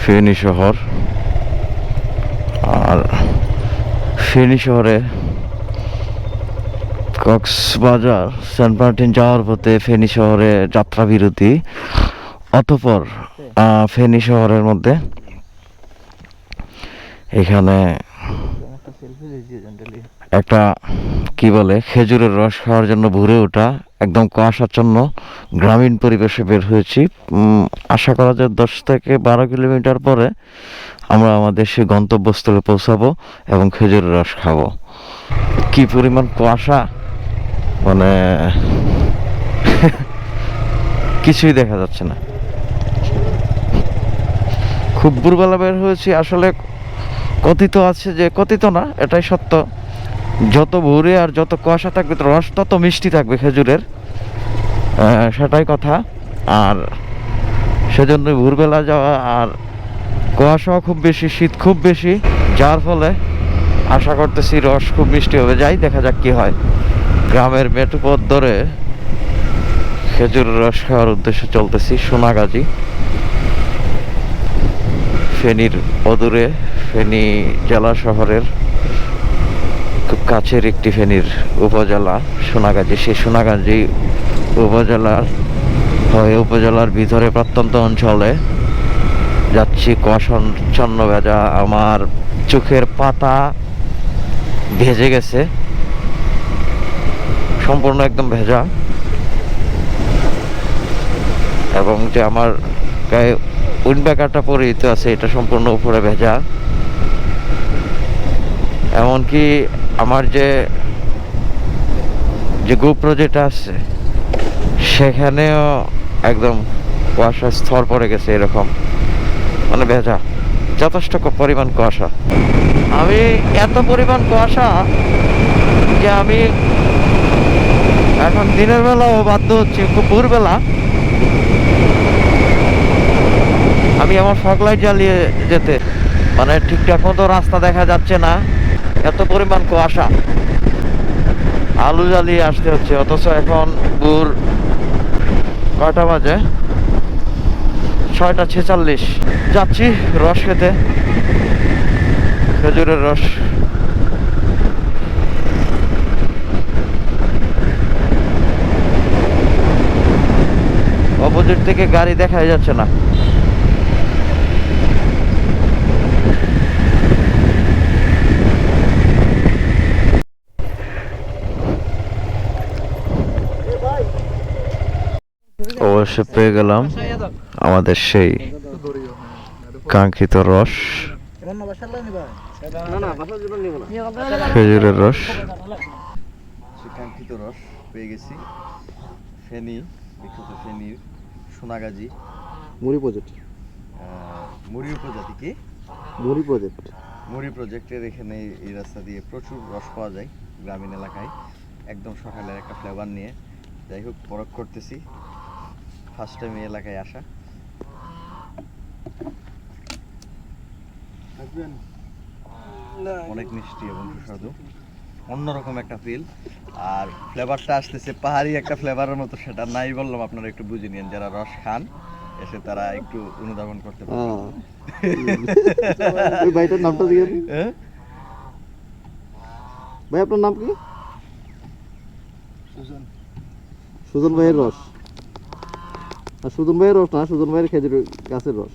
ফেনী শহর। আর ফেনী শহরে Cox's Bazar Saint Martin যাওয়ার পথে ফেনী শহরে যাত্রা বিরতি, অতঃপর ফেনী শহরের মধ্যে এখানে একটা কি বলে খেজুরের রস খাওয়ার জন্য ভোরে ওঠা, একদম কুয়াশাচ্ছন্ন গ্রামীণ পরিবেশে বের হয়েছি। আশা করা যায় 10 থেকে 12 কিলোমিটার পরে আমরা আমাদের সেই গন্তব্যস্থলে পৌঁছাবো এবং খেজুরের রস খাবো। কি পরিমাণ কুয়াশা, মানে কিছুই দেখা যাচ্ছে না। খুব ভোরবেলা বের হয়েছি। আসলে কথিত আছে যে, কথিত না, এটাই সত্য, যত ভোরে আর যত কুয়াশা থাকবে রস তত মিষ্টি থাকবে খেজুরের, সেটাই কথা। আর সেজন্য ভোরবেলা যাওয়া, আর কুয়াশাও খুব বেশি, শীত খুব বেশি, যার ফলে আশা করতেছি রস খুব মিষ্টি হবে। যাই দেখা যাক কি হয়। গ্রামের মেঠো পথ ধরে খেজুরের রস খাওয়ার উদ্দেশ্যে চলতেছি সোনাগাজী। ফেনীর অদূরে, ফেনী জেলা শহরের খুব কাছের একটি ফেনীর উপজেলা সোনাগাজী। সেই সোনাগাজী উপজেলার হয়ে উপজেলার ভিতরে প্রত্যন্ত অঞ্চলে যাচ্ছি। কুয়াশাচ্ছন্ন ভেজা, আমার চোখের পাতা ভেজে গেছে, সম্পূর্ণ একদম ভেজা। এবং যে আমার গায়ে উইন্ডব্যাকারটা পরিহিত আছে, এটা সম্পূর্ণ উপরে ভেজা। এমনকি আমার যে গোপ্রো যেটা আছে সেখানেও একদম কুয়াশার স্তর পড়ে গেছে, এরকম মানে ভেজা, যথেষ্ট পরিমাণ কুয়াশা। আমি এত পরিমাণ কুয়াশা যে আমি এখন দিনের বেলাও বাধ্য হচ্ছি, খুব ভোরবেলা আমি আমার ফগ লাইট জ্বালিয়ে যেতে, মানে ঠিকঠাক মতো রাস্তা দেখা যাচ্ছে না, এত পরিমাণ কুয়াশা। আলু জ্বালিয়ে আসতে হচ্ছে। অথচ এখন ভোর কয়টা বাজে? 6:46। যাচ্ছি রস খেতে, খেজুরের রস। অপোজিট থেকে গাড়ি দেখাই যাচ্ছে না। অবশ্য পেয়ে গেলাম আমাদের সেই কাঙ্ক্ষিত রস, খেজুরের রস। কাঙ্ক্ষিত রস পেয়ে গেছি। ফেনী, বিখ্যাত ফেনীর সোনাগাজী মুড়ি প্রজেক্ট, মুড়ি উপজাতি কি মুড়ি প্রজেক্ট, মুড়ি প্রজেক্টের এখানে এই রাস্তা দিয়ে প্রচুর রস পাওয়া যায় গ্রামীণ এলাকায়, একদম সকালের একটা ফ্লেভার নিয়ে। যাই হোক, পরখ করতেছি, ফার্স্ট টাইম এই এলাকায় আসা। অনেক মিষ্টি এবং সুস্বাদু, অন্যরকম একটা ফিল। আর ফ্লেভারটা আসতেছে পাহাড়ি একটা ফ্লেভারের মতো, সেটা নাই বললাম, আপনারা একটু বুঝে নিন, যারা রস খান এসে তারা একটু অনুধাবন করতে পারেন। ওই ভাইটার নামটা দিয়ে দিন। ভাই আপনার নাম কি? সুজন ভাইয়ের রস। আর সুজন ভাইয়ের রস না, সুজন ভাইয়ের খেজুর গাছের রস।